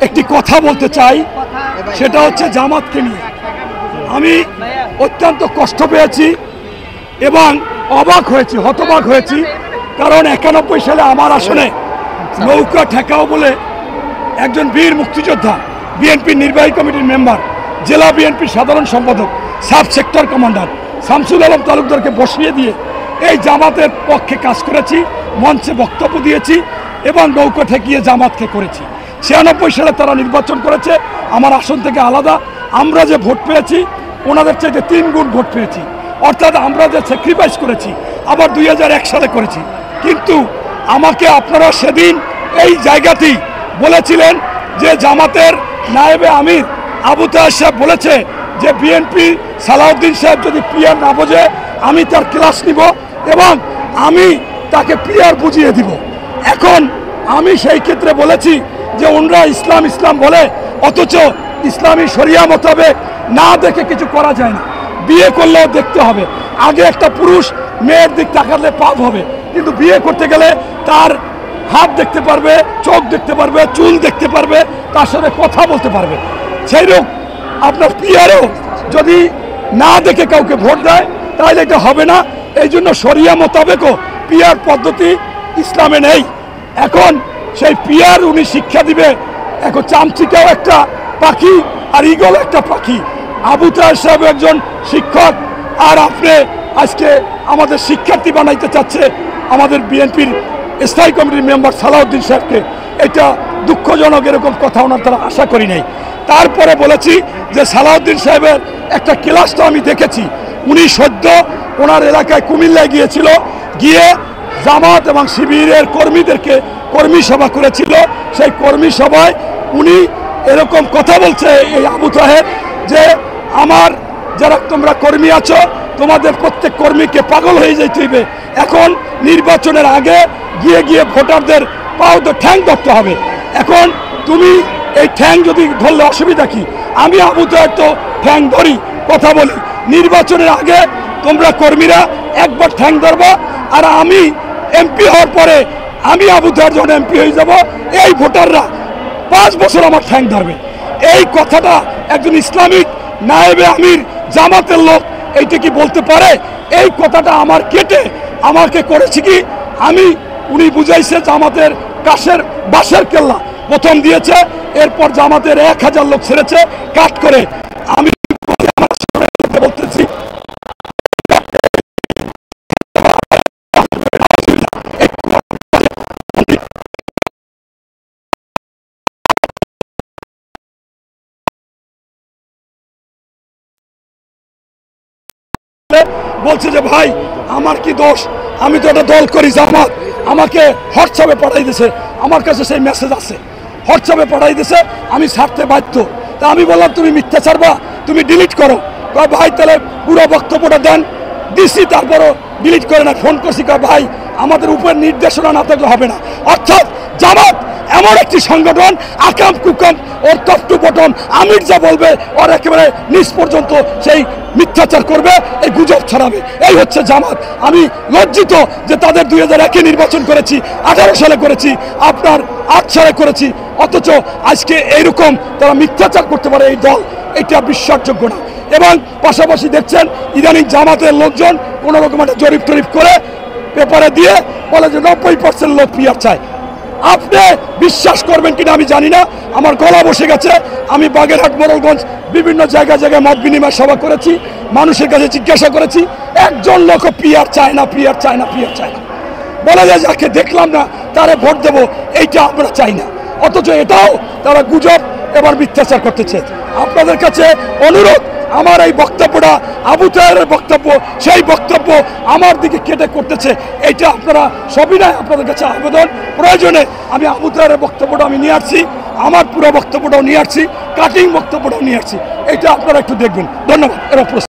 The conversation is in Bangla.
একটি কথা বলতে চাই, সেটা হচ্ছে জামাতকে নিয়ে আমি অত্যন্ত কষ্ট পেয়েছি এবং অবাক হয়েছি, হতবাক হয়েছি। কারণ 91 সালে আমার আসনে নৌকা ঠেকাও বলে একজন বীর মুক্তিযোদ্ধা, বিএনপির নির্বাহী কমিটির মেম্বার, জেলা বিএনপির সাধারণ সম্পাদক, sub sector commander Shamsul Alam তালুকদারকে বসিয়ে দিয়ে এই জামাতের পক্ষে কাজ করেছি, মঞ্চে বক্তব্য দিয়েছি এবং নৌকা ঠেকিয়ে জামাতকে করেছি। 96 সালে তারা নির্বাচন করেছে, আমার আসন থেকে আলাদা। আমরা যে ভোট পেয়েছি ওনাদের চাইতে 3 গুণ ভোট পেয়েছি, অর্থাৎ আমরা যে স্যাক্রিফাইস করেছি আবার 2001 সালে করেছি। কিন্তু আমাকে আপনারা সেদিন এই জায়গাতেই বলেছিলেন যে জামাতের নায়েবে আমির আবু তাহের সাহেব বলেছে যে বিএনপি সালাউদ্দিন সাহেব যদি পিআর না বোঝে আমি তার ক্লাস নিব এবং আমি তাকে পিআর বুঝিয়ে দিব। এখন আমি সেই ক্ষেত্রে বলেছি যে ওনরা ইসলাম ইসলাম বলে, অথচ ইসলামী শরিয়া মোতাবেক না দেখে কিছু করা যায় না। বিয়ে করলেও দেখতে হবে, আগে একটা পুরুষ মেয়ের দিক তাকালে পাপ হবে, কিন্তু বিয়ে করতে গেলে তার হাত দেখতে পারবে, চোখ দেখতে পারবে, চুল দেখতে পারবে, তার সাথে কথা বলতে পারবে। সেইরকম আপনার পিআরও যদি না দেখে কাউকে ভোট দেয় তাহলে এটা হবে না। এই জন্য শরিয়া মোতাবেকও পিআর পদ্ধতি ইসলামে নেই। এখন সেই পিআর উনি শিক্ষা দিবে। এখন চামচিকাও একটা পাখি আর ঈগল একটা পাখি। আবু তাহের সাহেব একজন শিক্ষক, আর আপনি আজকে আমাদের শিক্ষার্থী বানাইতে চাচ্ছে আমাদের বিএনপির স্থায়ী কমিটির মেম্বার সালাউদ্দিন সাহেবকে। এটা দুঃখজনক, এরকম কথা ওনার তারা আশা করি নাই। তারপরে বলেছি যে সালাউদ্দিন সাহেবের একটা ক্লাসটা আমি দেখেছি। উনি সদ্য ওনার এলাকায় কুমিল্লায় গিয়েছিল, গিয়ে জামাত এবং শিবিরের কর্মীদেরকে কর্মী সভা করেছিল। সেই কর্মী সভায় উনি এরকম কথা বলছে এই আবু তাহের যে আমার যারা তোমরা কর্মী আছো তোমাদের প্রত্যেক কর্মীকে পাগল হয়ে যেতে হইবে। এখন নির্বাচনের আগে গিয়ে গিয়ে ভোটারদের পাও তো ঠ্যাং ধরতে হবে। এখন তুমি এই ঠ্যাং যদি ধরলে অসুবিধা কি? আমি আবু তাহের তো ঠ্যাং ধরি, কথা বলি। নির্বাচনের আগে তোমরা কর্মীরা একবার ঠ্যাং ধরবা, আর আমি এমপি হওয়ার পরে আমি আবু তাহের যখন এমপি হয়ে যাব এই ভোটাররা 5 বছর আমার ঠ্যাং ধরবে। এই কথাটা একজন ইসলামিক নায়েবে আমির জামাতের লোক এইটা কি বলতে পারে? এই কথাটা আমার কেটে আমাকে করেছে কি আমি, উনি বুঝাইছে জামাতের কাশের বাঁশের কেল্লা প্রথম দিয়েছে, এরপর জামাতের 1000 লোক ছেড়েছে কাট করে। আমি বলতেছি বলছে যে ভাই আমার কি দোষ, আমি তো একটা দল করি জামাত, আমাকে হোয়াটসঅ্যাপে পাঠাই দিয়েছে, আমার কাছে সেই মেসেজ আছে, হোয়াটসঅ্যাপে পাঠাই দিয়েছে, আমি ছাড়তে বাধ্য। তা আমি বললাম তুমি মিথ্যা ছাড়বা, তুমি ডিলিট করো। কয় ভাই তাহলে পুরো বক্তব্যটা দেন, দিছি তারপরও ডিলিট করে না। ফোন করছি, কয় ভাই আমাদের উপর নির্দেশনা না থাকলে হবে না। অর্থাৎ জামাত এমন একটি সংগঠন, আকাম কুকাম ওর টপ টু বটম আমির যা বলবে ওর একেবারে নিচ পর্যন্ত সেই মিথ্যাচার করবে, এই গুজব ছড়াবে। এই হচ্ছে জামাত। আমি লজ্জিত যে তাদের 2001-এ নির্বাচন করেছি, 18 সালে করেছি, আপনার 8 সালে করেছি, অথচ আজকে এইরকম তারা মিথ্যাচার করতে পারে এই দল, এটা বিশ্বাসযোগ্য না। এবং পাশাপাশি দেখছেন ইদানিং জামাতের লোকজন কোনো রকম একটা জরিপ টরিপ করে পেপারে দিয়ে বলে যে 90% লোক পিআর চায়। আপনি বিশ্বাস করবেন কিনা আমি জানি না, আমার গলা বসে গেছে। আমি বাগেরহাট, মোড়লগঞ্জ বিভিন্ন জায়গায় জায়গায় মত বিনিময় সভা করেছি, মানুষের কাছে জিজ্ঞাসা করেছি, একজন লোক পিআর চায় না, পিআর চায় না, পিআর চায় না। বলে যে যাকে দেখলাম না তারে ভোট দেবো, এইটা আমরা চাই না। অথচ এটাও তারা গুজব এবার মিথ্যাচার করতেছে। আপনাদের কাছে অনুরোধ, আমার এই বক্তব্যটা আবু তাহেরের বক্তব্য, সেই বক্তব্য আমার দিকে কেটে করতেছে, এইটা আপনারা সবিনয় আপনাদের কাছে আবেদন, প্রয়োজনে আমি আবু তাহেরের বক্তব্যটা আমি নিয়ে আসছি, আমার পুরো বক্তব্যটাও নিয়ে আসছি, কাটিং বক্তব্যটাও নিয়ে আসছি, এইটা আপনারা একটু দেখবেন। ধন্যবাদ। এবার